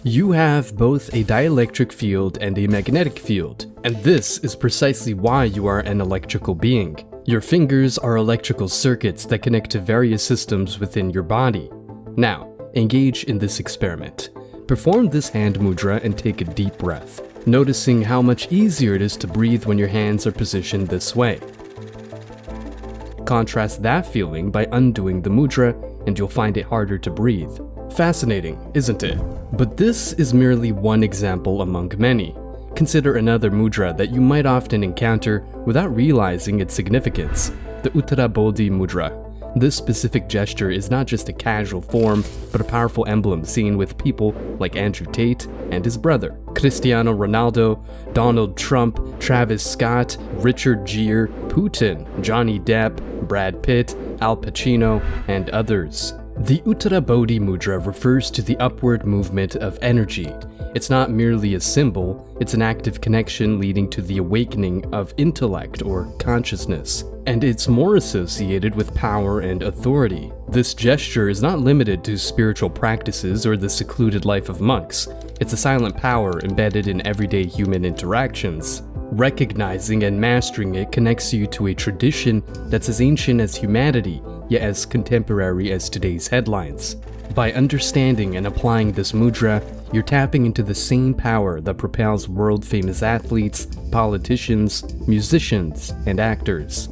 You have both a dielectric field and a magnetic field, and this is precisely why you are an electrical being. Your fingers are electrical circuits that connect to various systems within your body. Now, engage in this experiment. Perform this hand mudra and take a deep breath, noticing how much easier it is to breathe when your hands are positioned this way. Contrast that feeling by undoing the mudra, and you'll find it harder to breathe. Fascinating, isn't it? But this is merely one example among many. Consider another mudra that you might often encounter without realizing its significance, the Uttara Bodhi mudra. This specific gesture is not just a casual form, but a powerful emblem seen with people like Andrew Tate and his brother, Cristiano Ronaldo, Donald Trump, Travis Scott, Richard Gere, Putin, Johnny Depp, Brad Pitt, Al Pacino, and others. The Uttara Bodhi mudra refers to the upward movement of energy. It's not merely a symbol, it's an active connection leading to the awakening of intellect or consciousness. And it's more associated with power and authority. This gesture is not limited to spiritual practices or the secluded life of monks. It's a silent power embedded in everyday human interactions. Recognizing and mastering it connects you to a tradition that's as ancient as humanity, yet as contemporary as today's headlines. By understanding and applying this mudra, you're tapping into the same power that propels world-famous athletes, politicians, musicians, and actors.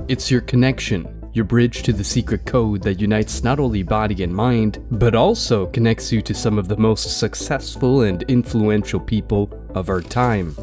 It's your connection, your bridge to the secret code that unites not only body and mind, but also connects you to some of the most successful and influential people of our time.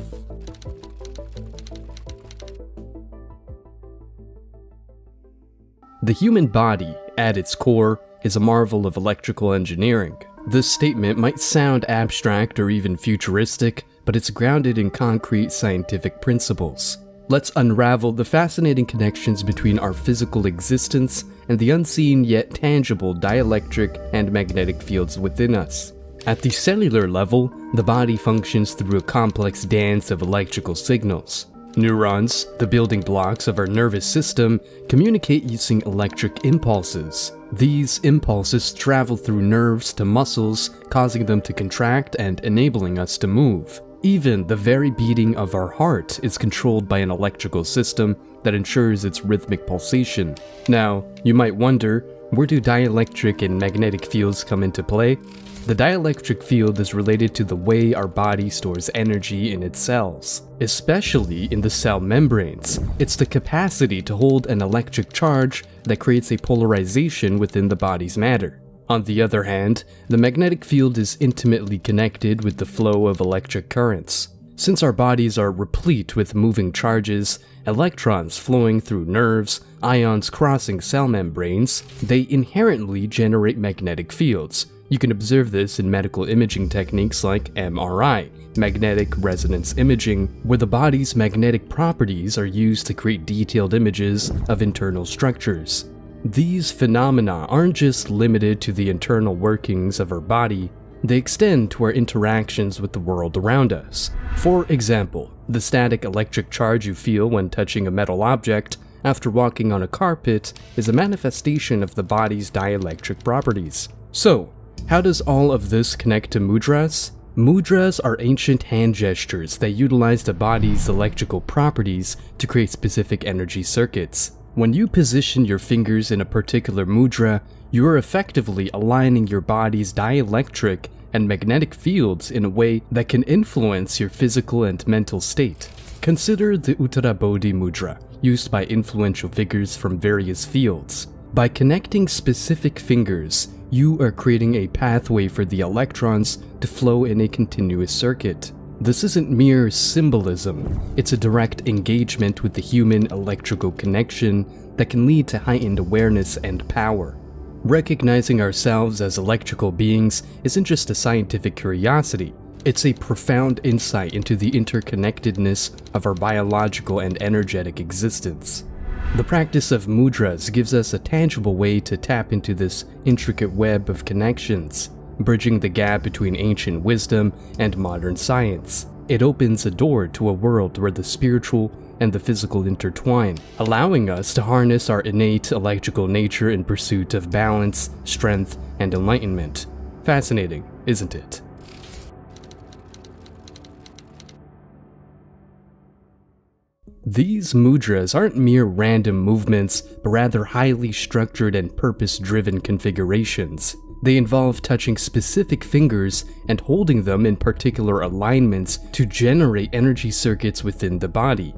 The human body, at its core, is a marvel of electrical engineering. This statement might sound abstract or even futuristic, but it's grounded in concrete scientific principles. Let's unravel the fascinating connections between our physical existence and the unseen yet tangible dielectric and magnetic fields within us. At the cellular level, the body functions through a complex dance of electrical signals. Neurons, the building blocks of our nervous system, communicate using electric impulses. These impulses travel through nerves to muscles, causing them to contract and enabling us to move. Even the very beating of our heart is controlled by an electrical system that ensures its rhythmic pulsation. Now, you might wonder, where do dielectric and magnetic fields come into play? The dielectric field is related to the way our body stores energy in its cells, especially in the cell membranes. It's the capacity to hold an electric charge that creates a polarization within the body's matter. On the other hand, the magnetic field is intimately connected with the flow of electric currents. Since our bodies are replete with moving charges, electrons flowing through nerves, ions crossing cell membranes, they inherently generate magnetic fields. You can observe this in medical imaging techniques like MRI, magnetic resonance imaging, where the body's magnetic properties are used to create detailed images of internal structures. These phenomena aren't just limited to the internal workings of our body, they extend to our interactions with the world around us. For example, the static electric charge you feel when touching a metal object after walking on a carpet is a manifestation of the body's dielectric properties. So, how does all of this connect to mudras? Mudras are ancient hand gestures that utilize the body's electrical properties to create specific energy circuits. When you position your fingers in a particular mudra, you are effectively aligning your body's dielectric and magnetic fields in a way that can influence your physical and mental state. Consider the Uttara Bodhi mudra, used by influential figures from various fields. By connecting specific fingers, you are creating a pathway for the electrons to flow in a continuous circuit. This isn't mere symbolism, it's a direct engagement with the human electrical connection that can lead to heightened awareness and power. Recognizing ourselves as electrical beings isn't just a scientific curiosity, it's a profound insight into the interconnectedness of our biological and energetic existence. The practice of mudras gives us a tangible way to tap into this intricate web of connections, bridging the gap between ancient wisdom and modern science. It opens a door to a world where the spiritual and the physical intertwine, allowing us to harness our innate electrical nature in pursuit of balance, strength, and enlightenment. Fascinating, isn't it? These mudras aren't mere random movements, but rather highly structured and purpose-driven configurations. They involve touching specific fingers and holding them in particular alignments to generate energy circuits within the body.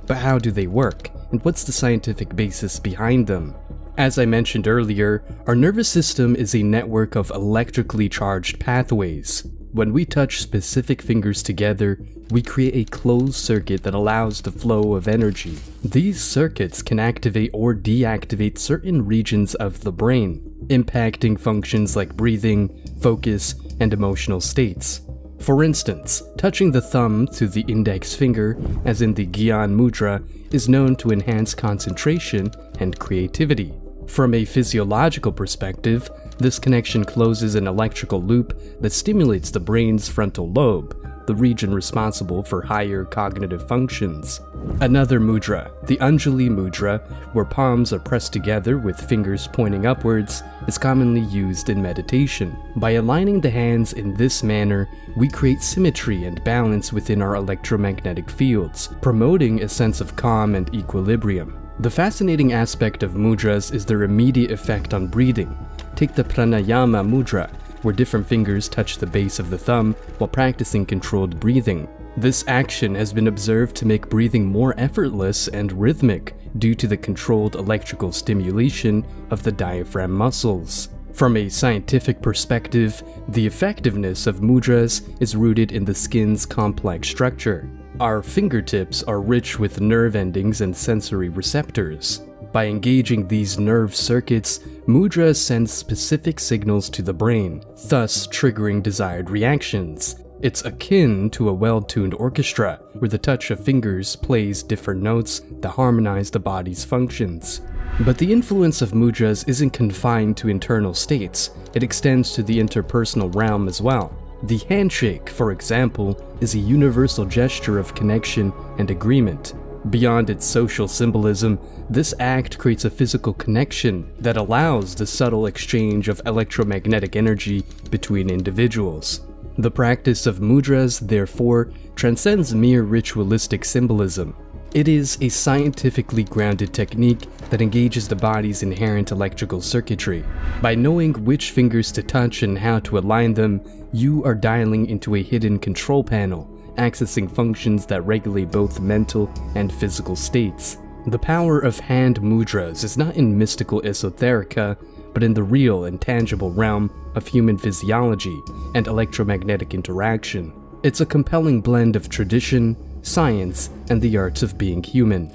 But how do they work, and what's the scientific basis behind them? As I mentioned earlier, our nervous system is a network of electrically charged pathways. When we touch specific fingers together, we create a closed circuit that allows the flow of energy. These circuits can activate or deactivate certain regions of the brain, impacting functions like breathing, focus, and emotional states. For instance, touching the thumb to the index finger, as in the Gyan Mudra, is known to enhance concentration and creativity. From a physiological perspective, this connection closes an electrical loop that stimulates the brain's frontal lobe, the region responsible for higher cognitive functions. Another mudra, the Anjali Mudra, where palms are pressed together with fingers pointing upwards, is commonly used in meditation. By aligning the hands in this manner, we create symmetry and balance within our electromagnetic fields, promoting a sense of calm and equilibrium. The fascinating aspect of mudras is their immediate effect on breathing. Take the pranayama mudra, where different fingers touch the base of the thumb while practicing controlled breathing. This action has been observed to make breathing more effortless and rhythmic due to the controlled electrical stimulation of the diaphragm muscles. From a scientific perspective, the effectiveness of mudras is rooted in the skin's complex structure. Our fingertips are rich with nerve endings and sensory receptors. By engaging these nerve circuits, mudras send specific signals to the brain, thus triggering desired reactions. It's akin to a well-tuned orchestra, where the touch of fingers plays different notes that harmonize the body's functions. But the influence of mudras isn't confined to internal states, it extends to the interpersonal realm as well. The handshake, for example, is a universal gesture of connection and agreement. Beyond its social symbolism, this act creates a physical connection that allows the subtle exchange of electromagnetic energy between individuals. The practice of mudras, therefore, transcends mere ritualistic symbolism. It is a scientifically grounded technique that engages the body's inherent electrical circuitry. By knowing which fingers to touch and how to align them, you are dialing into a hidden control panel, accessing functions that regulate both mental and physical states. The power of hand mudras is not in mystical esoterica, but in the real and tangible realm of human physiology and electromagnetic interaction. It's a compelling blend of tradition, science, and the arts of being human.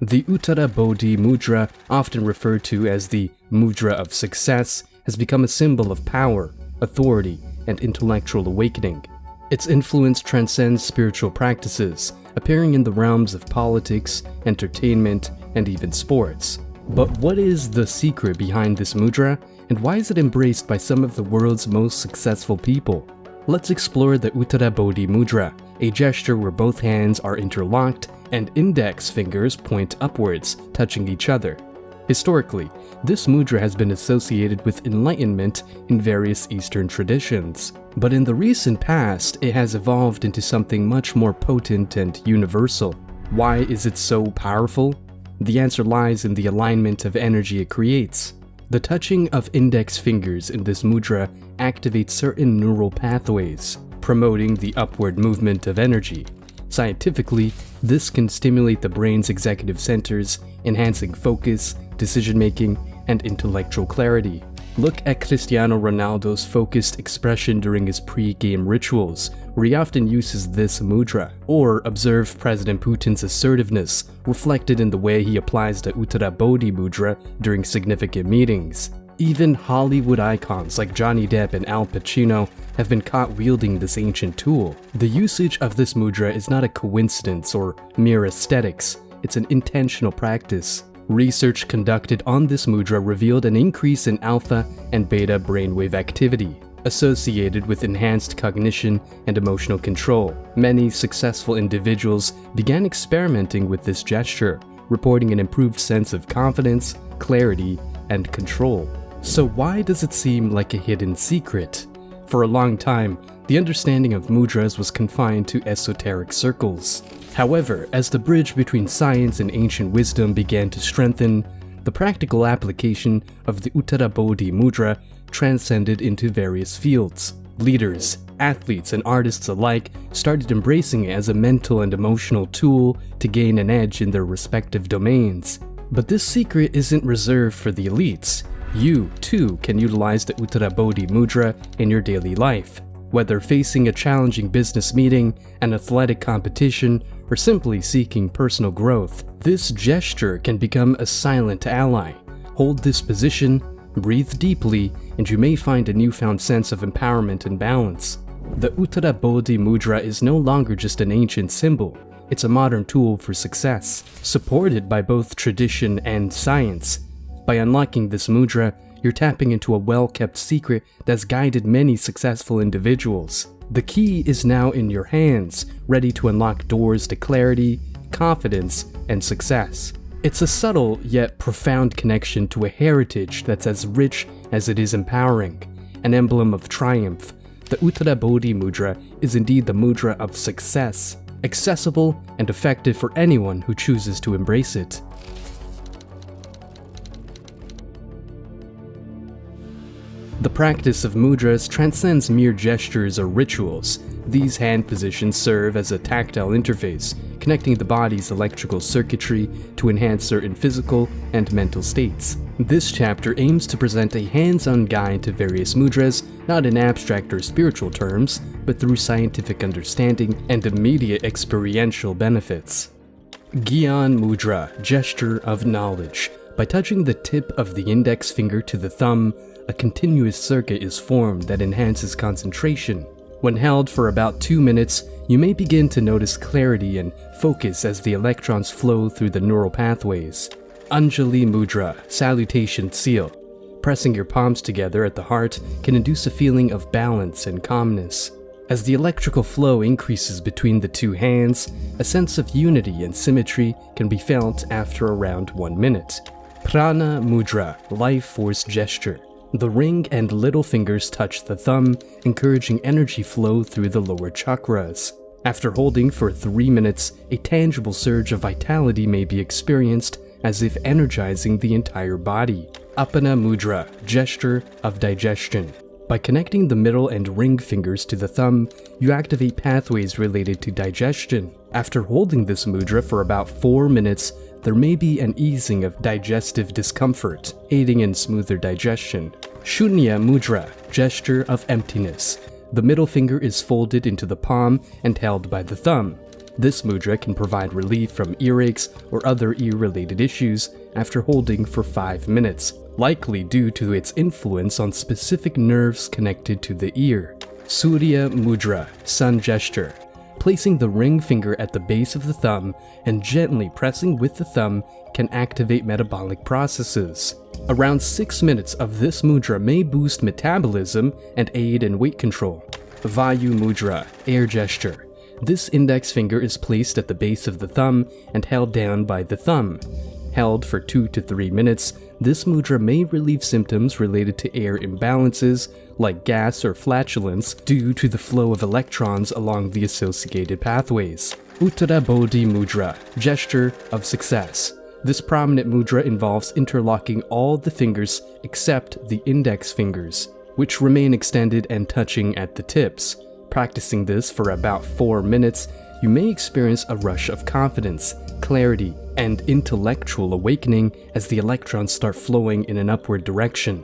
The Uttara Bodhi Mudra, often referred to as the Mudra of Success, has become a symbol of power, authority, and intellectual awakening. Its influence transcends spiritual practices, appearing in the realms of politics, entertainment, and even sports. But what is the secret behind this mudra, and why is it embraced by some of the world's most successful people? Let's explore the Uttara Bodhi Mudra, a gesture where both hands are interlocked and index fingers point upwards, touching each other. Historically, this mudra has been associated with enlightenment in various Eastern traditions. But in the recent past, it has evolved into something much more potent and universal. Why is it so powerful? The answer lies in the alignment of energy it creates. The touching of index fingers in this mudra activates certain neural pathways, promoting the upward movement of energy. Scientifically, this can stimulate the brain's executive centers, enhancing focus, decision-making, and intellectual clarity. Look at Cristiano Ronaldo's focused expression during his pre-game rituals, where he often uses this mudra. Or observe President Putin's assertiveness, reflected in the way he applies the Uttara Bodhi Mudra during significant meetings. Even Hollywood icons like Johnny Depp and Al Pacino have been caught wielding this ancient tool. The usage of this mudra is not a coincidence or mere aesthetics, it's an intentional practice. Research conducted on this mudra revealed an increase in alpha and beta brainwave activity, associated with enhanced cognition and emotional control. Many successful individuals began experimenting with this gesture, reporting an improved sense of confidence, clarity, and control. So why does it seem like a hidden secret? For a long time, the understanding of mudras was confined to esoteric circles. However, as the bridge between science and ancient wisdom began to strengthen, the practical application of the Uttara Bodhi mudra transcended into various fields. Leaders, athletes, and artists alike started embracing it as a mental and emotional tool to gain an edge in their respective domains. But this secret isn't reserved for the elites. You, too, can utilize the Uttara Bodhi mudra in your daily life. Whether facing a challenging business meeting, an athletic competition, or simply seeking personal growth, this gesture can become a silent ally. Hold this position, breathe deeply, and you may find a newfound sense of empowerment and balance. The Uttara Bodhi mudra is no longer just an ancient symbol. It's a modern tool for success, supported by both tradition and science. By unlocking this mudra, you're tapping into a well-kept secret that's guided many successful individuals. The key is now in your hands, ready to unlock doors to clarity, confidence, and success. It's a subtle yet profound connection to a heritage that's as rich as it is empowering, an emblem of triumph. The Uttara Bodhi mudra is indeed the mudra of success, accessible and effective for anyone who chooses to embrace it. The practice of mudras transcends mere gestures or rituals. These hand positions serve as a tactile interface, connecting the body's electrical circuitry to enhance certain physical and mental states. This chapter aims to present a hands-on guide to various mudras, not in abstract or spiritual terms, but through scientific understanding and immediate experiential benefits. Gyan Mudra, gesture of knowledge. By touching the tip of the index finger to the thumb, a continuous circuit is formed that enhances concentration. When held for about 2 minutes, you may begin to notice clarity and focus as the electrons flow through the neural pathways. Anjali Mudra, salutation seal. Pressing your palms together at the heart can induce a feeling of balance and calmness. As the electrical flow increases between the two hands, a sense of unity and symmetry can be felt after around 1 minute. Prana Mudra, life force gesture. The ring and little fingers touch the thumb, encouraging energy flow through the lower chakras. After holding for 3 minutes, a tangible surge of vitality may be experienced, as if energizing the entire body. Apana Mudra, gesture of digestion. By connecting the middle and ring fingers to the thumb, you activate pathways related to digestion. After holding this mudra for about 4 minutes, there may be an easing of digestive discomfort, aiding in smoother digestion. Shunya Mudra, gesture of emptiness. The middle finger is folded into the palm and held by the thumb. This mudra can provide relief from earaches or other ear-related issues after holding for 5 minutes, likely due to its influence on specific nerves connected to the ear. Surya Mudra, sun gesture. Placing the ring finger at the base of the thumb and gently pressing with the thumb can activate metabolic processes. Around 6 minutes of this mudra may boost metabolism and aid in weight control. Vayu Mudra, air gesture. This index finger is placed at the base of the thumb and held down by the thumb. Held for 2 to 3 minutes, this mudra may relieve symptoms related to air imbalances, like gas or flatulence, due to the flow of electrons along the associated pathways. Uttara Bodhi Mudra, gesture of success. This prominent mudra involves interlocking all the fingers except the index fingers, which remain extended and touching at the tips. Practicing this for about 4 minutes, you may experience a rush of confidence, clarity, and intellectual awakening as the electrons start flowing in an upward direction.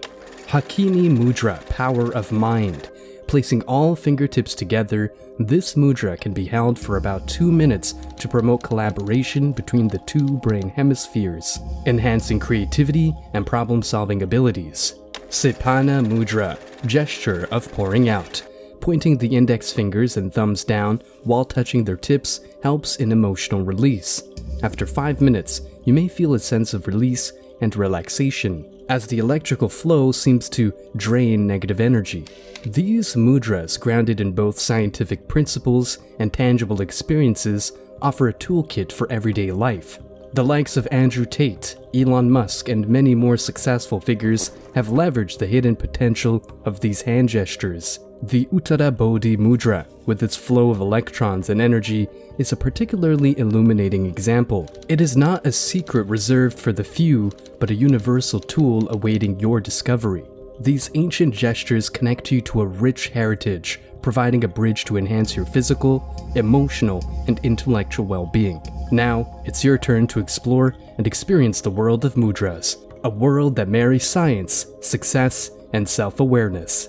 Hakini Mudra, power of mind. Placing all fingertips together, this mudra can be held for about 2 minutes to promote collaboration between the two brain hemispheres, enhancing creativity and problem-solving abilities. Sepana Mudra, gesture of pouring out. Pointing the index fingers and thumbs down while touching their tips helps in emotional release. After 5 minutes, you may feel a sense of release and relaxation, as the electrical flow seems to drain negative energy. These mudras, grounded in both scientific principles and tangible experiences, offer a toolkit for everyday life. The likes of Andrew Tate, Elon Musk, and many more successful figures have leveraged the hidden potential of these hand gestures. The Uttara Bodhi Mudra, with its flow of electrons and energy, is a particularly illuminating example. It is not a secret reserved for the few, but a universal tool awaiting your discovery. These ancient gestures connect you to a rich heritage, providing a bridge to enhance your physical, emotional, and intellectual well-being. Now, it's your turn to explore and experience the world of mudras, a world that marries science, success, and self-awareness.